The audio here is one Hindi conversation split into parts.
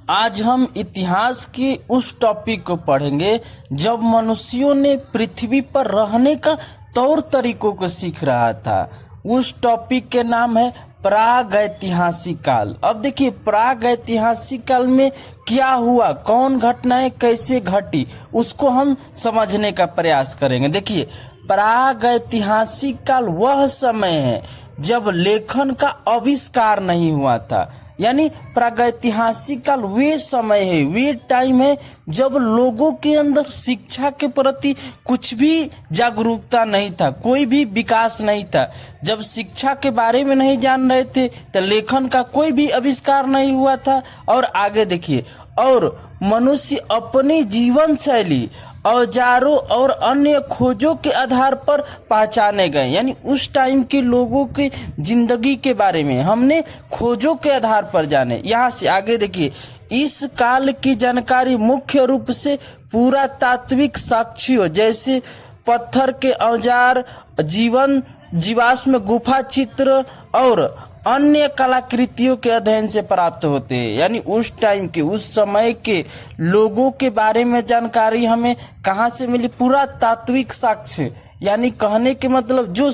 आज हम इतिहास के उस टॉपिक को पढ़ेंगे जब मनुष्यों ने पृथ्वी पर रहने का तौर तरीकों को सीख रहा था। उस टॉपिक के नाम है प्रागैतिहासिक काल। अब देखिए प्रागैतिहासिक काल में क्या हुआ, कौन घटनाएं कैसे घटी, उसको हम समझने का प्रयास करेंगे। देखिए प्रागैतिहासिक काल वह समय है जब लेखन का आविष्कार नहीं हुआ था। यानी प्रागैतिहासिक काल वे समय है, वे टाइम है जब लोगों के अंदर शिक्षा के प्रति कुछ भी जागरूकता नहीं था, कोई भी विकास नहीं था। जब शिक्षा के बारे में नहीं जान रहे थे तो लेखन का कोई भी आविष्कार नहीं हुआ था। और आगे देखिए, और मनुष्य अपनी जीवन शैली, औजारों और अन्य खोजों के आधार पर पहचाने गए। यानी उस टाइम के लोगों की जिंदगी के बारे में हमने खोजों के आधार पर जाने। यहाँ से आगे देखिए, इस काल की जानकारी मुख्य रूप से पुरातात्विक साक्ष्यों जैसे पत्थर के औजार, जीवाश्म गुफा चित्र और अन्य कलाकृतियों के अध्ययन से प्राप्त होते हैं। यानी उस टाइम के, उस समय के लोगों के बारे में जानकारी हमें कहाँ से मिली? पुरातात्विक साक्ष्य। यानी कहने के मतलब जो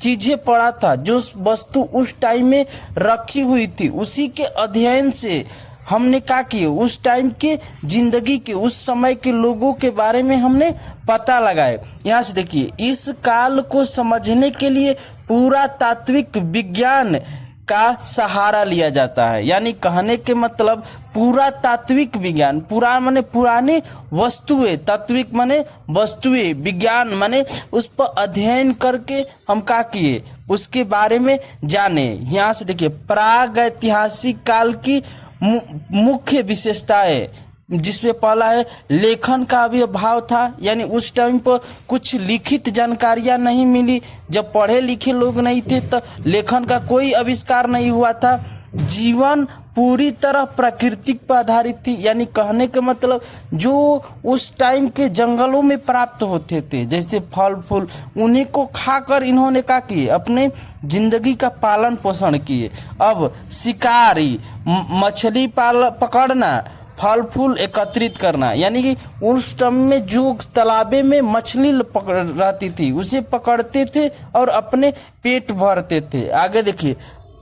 चीजें पड़ा था, जो वस्तु उस टाइम में रखी हुई थी, उसी के अध्ययन से हमने क्या किया, उस टाइम के जिंदगी के, उस समय के लोगों के बारे में हमने पता लगाए। यहाँ से देखिए, इस काल को समझने के लिए पुरातात्विक विज्ञान का सहारा लिया जाता है। यानी कहने के मतलब पुरातात्विक विज्ञान, पुरा माने पुराने वस्तुएं, तात्विक माने वस्तुएं, विज्ञान माने उस पर अध्ययन करके हम क्या किए, उसके बारे में जाने। यहाँ से देखिए, प्रागैतिहासिक काल की मुख्य विशेषताएं, जिसमें पहला है लेखन का भी अभाव था। यानी उस टाइम पर कुछ लिखित जानकारियां नहीं मिली, जब पढ़े लिखे लोग नहीं थे तो लेखन का कोई आविष्कार नहीं हुआ था। जीवन पूरी तरह प्राकृतिक पर आधारित थी। यानी कहने के मतलब जो उस टाइम के जंगलों में प्राप्त होते थे, जैसे फल फूल, उन्हीं को खाकर इन्होंने क्या किए, अपने जिंदगी का पालन पोषण किए। अब शिकारी, मछली पकड़ना, फल फूल एकत्रित करना, यानी कि उस टाइम में जो तालाबे में मछली रहती थी उसे पकड़ते थे और अपने पेट भरते थे। आगे देखिए,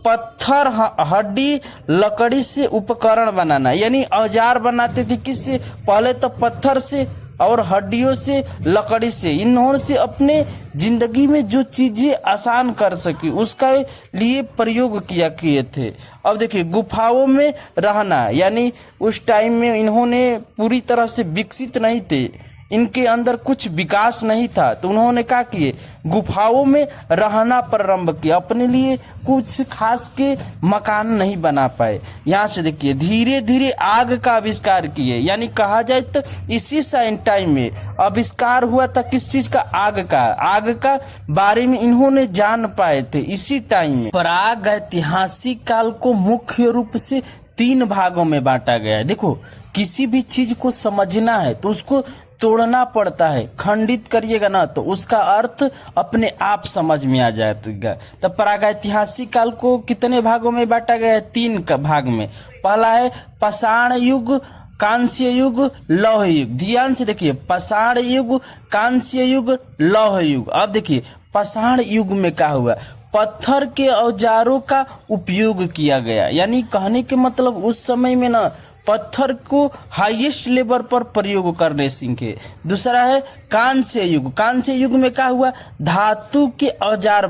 पत्थर, हड्डी, लकड़ी से उपकरण बनाना, यानी औजार बनाते थे। किससे? पहले तो पत्थर से और हड्डियों से, लकड़ी से। इन्होंने से अपने जिंदगी में जो चीजें आसान कर सकी उसका लिए प्रयोग किए थे। अब देखिए, गुफाओं में रहना, यानी उस टाइम में इन्होंने पूरी तरह से विकसित नहीं थे, इनके अंदर कुछ विकास नहीं था, तो उन्होंने क्या किए, गुफाओं में रहना प्रारंभ किया। अपने लिए कुछ खास के मकान नहीं बना पाए। यहाँ से देखिए, धीरे धीरे आग का आविष्कार किए। यानी कहा जाए तो इसी साइन टाइम में आविष्कार हुआ था। किस चीज का? आग का। आग का बारे में इन्होंने जान पाए थे इसी टाइम में। प्रागैतिहासिक काल को मुख्य रूप से 3 भागों में बांटा गया है। देखो, किसी भी चीज को समझना है तो उसको तोड़ना पड़ता है, खंडित करिएगा ना तो उसका अर्थ अपने आप समझ में आ जाएगा। तो प्रागैतिहासिक काल को कितने भागों में बांटा गया है? 3 का भाग में। पहला है पाषाण युग, कांस्य युग, लौह युग। ध्यान से देखिए, पाषाण युग, कांस्य युग, लौह युग। अब देखिए, पाषाण युग में क्या हुआ, पत्थर के औजारों का उपयोग किया गया। यानी कहने के मतलब उस समय में ना पत्थर को हाईएस्ट लेवल पर प्रयोग करने सीखे। दूसरा है कांस्य युग। कांस्य युग में क्या हुआ, धातु के औजार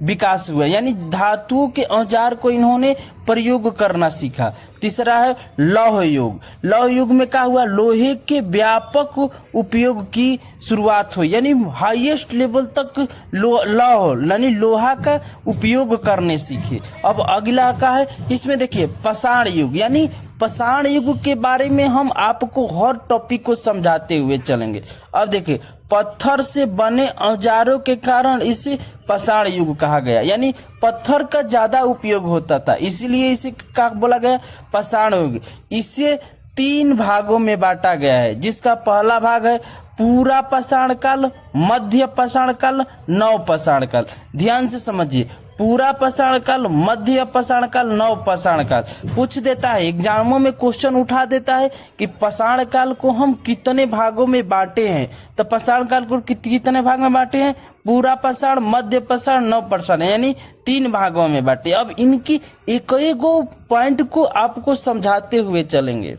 विकास हुआ, यानी धातुओं के औजार को इन्होंने प्रयोग करना सीखा। तीसरा है लौह युग। लौह युग में क्या हुआ, लोहे के व्यापक उपयोग की शुरुआत हुई, यानी हाईएस्ट लेवल तक लौह यानी लोहा का उपयोग करने सीखे। अब अगला का है, इसमें देखिए पाषाण युग। यानी पाषाण युग के बारे में हम आपको हर टॉपिक को समझाते हुए चलेंगे। अब देखिए, पत्थर से बने औजारों के कारण इसे पाषाण युग कहा गया। यानी पत्थर का ज्यादा उपयोग होता था, इसीलिए इसे क्या बोला गया, पाषाण युग। इसे 3 भागों में बांटा गया है, जिसका पहला भाग है पूरा पाषाण काल, मध्य पाषाण काल, नव पाषाण काल। ध्यान से समझिए, पूरा पाषाण काल, मध्य पाषाण काल, नव पाषाण काल पूछ देता है, एग्जामों में क्वेश्चन उठा देता है कि पाषाण काल को हम कितने भागों में बांटे हैं। तो पाषाण काल को कितने भाग में बांटे हैं? पूरा पाषाण, मध्य पाषाण, नव पाषाण, यानी 3 भागों में बांटे। अब इनकी एक एक पॉइंट को आपको समझाते हुए चलेंगे।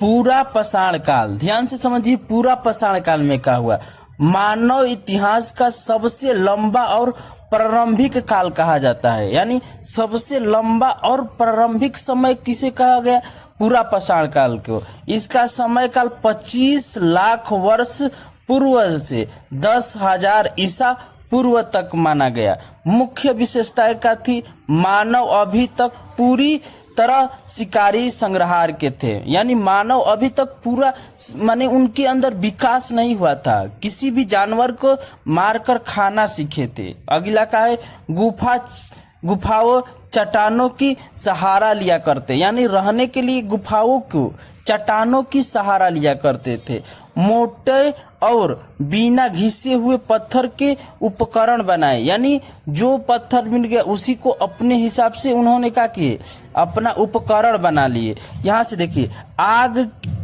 पूरा पाषाण काल, ध्यान से समझिए, पूरा पाषाण काल में क्या हुआ? मानव इतिहास का सबसे लंबा और प्रारंभिक काल कहा जाता है, यानी सबसे लंबा और प्रारंभिक समय किसे कहा गया? पूरा पाषाण काल को। इसका समय काल 25 लाख वर्ष पूर्व से 10,000 ईसा पूर्व तक माना गया। मुख्य विशेषताएं क्या थी? मानव अभी तक पूरी तरह शिकारी संग्रहार के थे, यानी मानव अभी तक पूरा माने उनके अंदर विकास नहीं हुआ था, किसी भी जानवर को मारकर खाना सीखे थे। अगला का है गुफाओं चट्टानों की सहारा लिया करते, यानी रहने के लिए गुफाओं को चट्टानों की सहारा लिया करते थे। मोटे और बिना घिसे हुए पत्थर के उपकरण बनाए, यानी जो पत्थर मिल गया उसी को अपने हिसाब से उन्होंने क्या किए? अपना उपकरण बना लिए। यहाँ से देखिए, आग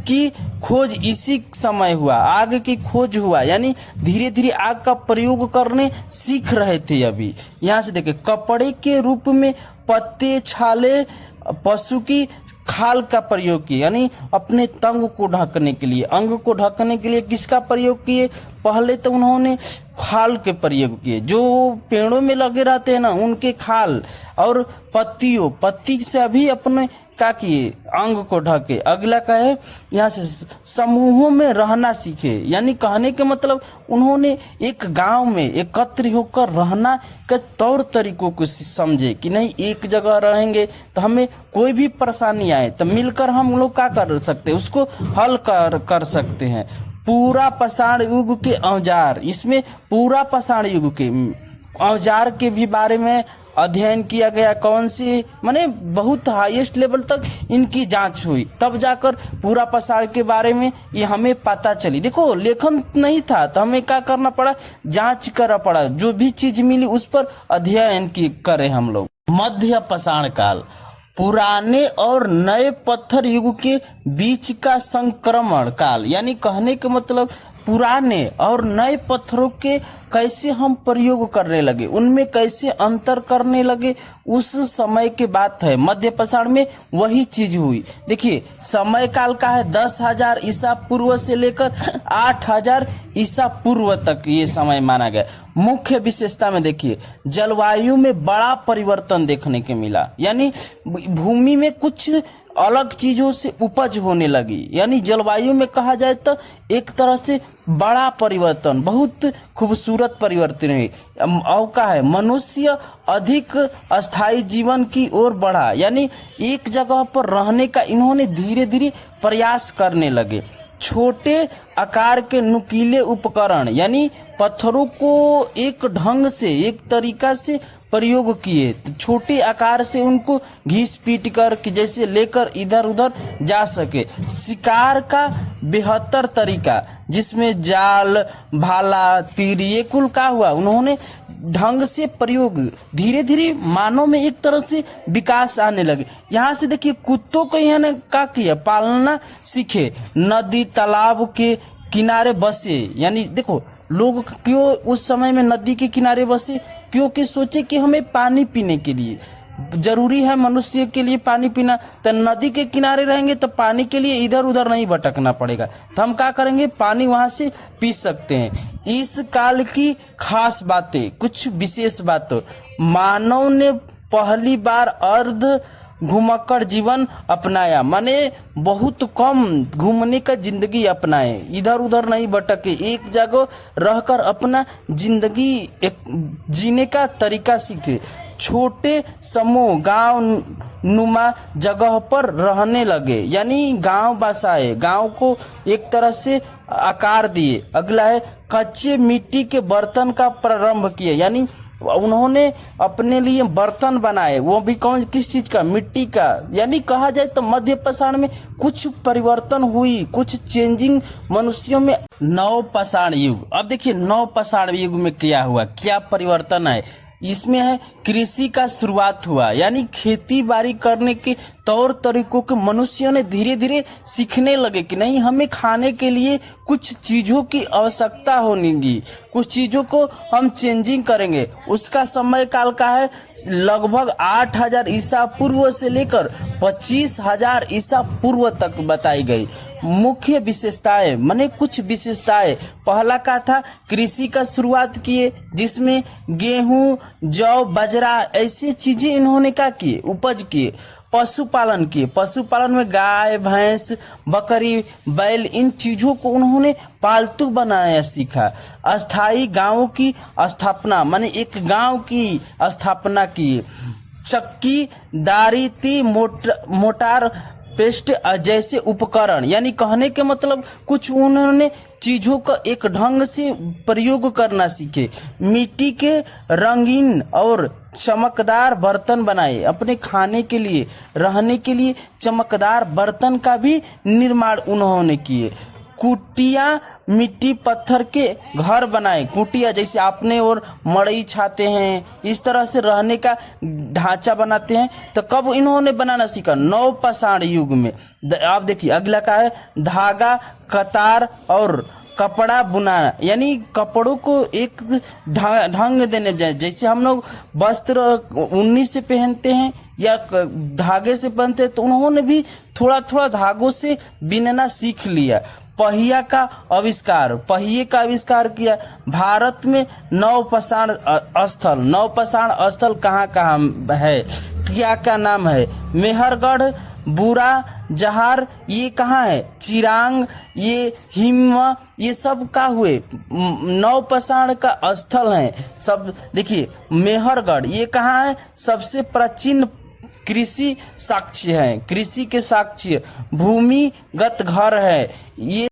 की खोज इसी समय हुआ, आग की खोज हुआ, यानी धीरे धीरे आग का प्रयोग करने सीख रहे थे अभी। यहाँ से देखिए, कपड़े के रूप में पत्ते, छाले, पशु की खाल का प्रयोग किए, यानी अपने तंग को ढकने के लिए, अंग को ढकने के लिए किसका प्रयोग किए? पहले तो उन्होंने खाल के प्रयोग किए, जो पेड़ों में लगे रहते हैं ना, उनके खाल और पत्ती से अभी अपने क्या किए? अंग को ढके। अगला का है, यहाँ से समूहों में रहना सीखे, यानी कहने के मतलब उन्होंने एक गांव में एकत्र होकर रहना के तौर तरीकों को समझे कि नहीं, एक जगह रहेंगे तो हमें कोई भी परेशानी आए तो मिलकर हम लोग क्या कर सकते हैं, उसको हल कर सकते हैं। पूरा पाषाण युग के औजार, इसमें पूरा पाषाण युग के औजार के भी बारे में अध्ययन किया गया। कौन सी माने बहुत हाईएस्ट लेवल तक इनकी जांच हुई, तब जाकर पूरा पाषाण के बारे में ये हमें पता चली। देखो, लेखन नहीं था तो हमें क्या करना पड़ा? जांच करना पड़ा, जो भी चीज मिली उस पर अध्ययन करें हम लोग। मध्य पाषाण काल, पुराने और नए पत्थर युग के बीच का संक्रमण काल, यानी कहने के मतलब पुराने और नए पत्थरों के कैसे हम प्रयोग करने लगे, उनमें कैसे अंतर करने लगे, उस समय की बात है। मध्य पाषाण में वही चीज हुई। देखिए, समय काल का है 10,000 ईसा पूर्व से लेकर 8,000 ईसा पूर्व तक ये समय माना गया। मुख्य विशेषता में देखिए, जलवायु में बड़ा परिवर्तन देखने को मिला, यानी भूमि में कुछ अलग चीजों से उपज होने लगी, यानी जलवायु में कहा जाए तो एक तरह से बड़ा परिवर्तन, बहुत खूबसूरत परिवर्तन है। और का है, मनुष्य अधिक अस्थायी जीवन की ओर बढ़ा, यानी एक जगह पर रहने का इन्होंने धीरे धीरे प्रयास करने लगे। छोटे आकार के नुकीले उपकरण, यानी पत्थरों को एक ढंग से, एक तरीका से प्रयोग किए, तो छोटे आकार से उनको घिस पीट कर कि जैसे लेकर इधर उधर जा सके। शिकार का बेहतर तरीका, जिसमें जाल, भाला, तीर, ये कुल का हुआ उन्होंने ढंग से प्रयोग, धीरे धीरे मानव में एक तरह से विकास आने लगे। यहाँ से देखिए, कुत्तों को इन्होंने क्या किया? पालना सीखे। नदी तालाब के किनारे बसे, यानी देखो लोग क्यों उस समय में नदी के किनारे बसे? क्योंकि सोचे कि हमें पानी पीने के लिए जरूरी है, मनुष्य के लिए पानी पीना, तो नदी के किनारे रहेंगे तो पानी के लिए इधर उधर नहीं भटकना पड़ेगा, तो हम क्या करेंगे? पानी वहां से पी सकते हैं। इस काल की खास बातें, कुछ विशेष बातें, मानव ने पहली बार अर्ध घुमक्कड़ जीवन अपनाया, माने बहुत कम घूमने का जिंदगी अपनाए, इधर उधर नहीं भटके, एक जगह रहकर अपना जिंदगी एक जीने का तरीका सीखे। छोटे समूह गांव नुमा जगह पर रहने लगे, यानी गांव बसाए, गांव को एक तरह से आकार दिए। अगला है, कच्चे मिट्टी के बर्तन का प्रारंभ किए, यानी उन्होंने अपने लिए बर्तन बनाए, वो भी कौन किस चीज का? मिट्टी का। यानी कहा जाए तो मध्य पाषाण में कुछ परिवर्तन हुई, कुछ चेंजिंग मनुष्यों में। नव पाषाण युग, अब देखिए नव पाषाण युग में क्या हुआ, क्या परिवर्तन है? इसमें है कृषि का शुरुआत हुआ, यानी खेती बाड़ी करने के तौर तरीकों के मनुष्यों ने धीरे धीरे सीखने लगे कि नहीं, हमें खाने के लिए कुछ चीजों की आवश्यकता होगी, कुछ चीजों को हम चेंजिंग करेंगे। उसका समय काल का है लगभग 8000 ईसा पूर्व से लेकर 25,000 ईसा पूर्व तक बताई गई। मुख्य विशेषताएं माने कुछ विशेषताएं, पहला का था कृषि का शुरुआत किए, जिसमें गेहूं, जौ, बाजरा ऐसी चीजें इन्होंने क्या किए, उपज किए। पशुपालन किए, पशुपालन में गाय, भैंस, बकरी, बैल, इन चीजों को उन्होंने पालतू बनाया सीखा। अस्थाई गांवों की स्थापना माने एक गांव की स्थापना की। चक्की, दारीती, मोटार, पेस्ट जैसे उपकरण, यानी कहने के मतलब कुछ उन्होंने चीजों का एक ढंग से प्रयोग करना सीखे। मिट्टी के रंगीन और चमकदार बर्तन बनाए, अपने खाने के लिए, रहने के लिए चमकदार बर्तन का भी निर्माण उन्होंने किए। कुटिया, मिट्टी पत्थर के घर बनाए, कुटिया जैसे आपने और मड़ई छाते हैं, इस तरह से रहने का ढांचा बनाते हैं। तो कब इन्होंने बनाना सीखा, नवपाषाण युग में। आप देखिए अगला का है धागा, कतार और कपड़ा बुनाना, यानी कपड़ों को एक ढंग देने जाए, जैसे हम लोग वस्त्र ऊनी से पहनते हैं या धागे से पहनते हैं, तो उन्होंने भी थोड़ा थोड़ा धागों से बिनना सीख लिया। पहिया का आविष्कार, पहिए का आविष्कार किया। भारत में नवपाषाण स्थल, नवपाषाण स्थल कहाँ कहाँ है, क्या क्या नाम है, मेहरगढ़, बुरा जहार, ये कहाँ है, चिरांग, ये हिम, ये सब का हुए नवपाषाण का स्थल है सब। देखिए मेहरगढ़ ये कहाँ है, सबसे प्राचीन कृषि साक्ष्य है, कृषि के साक्ष्य। भूमिगत घर है ये।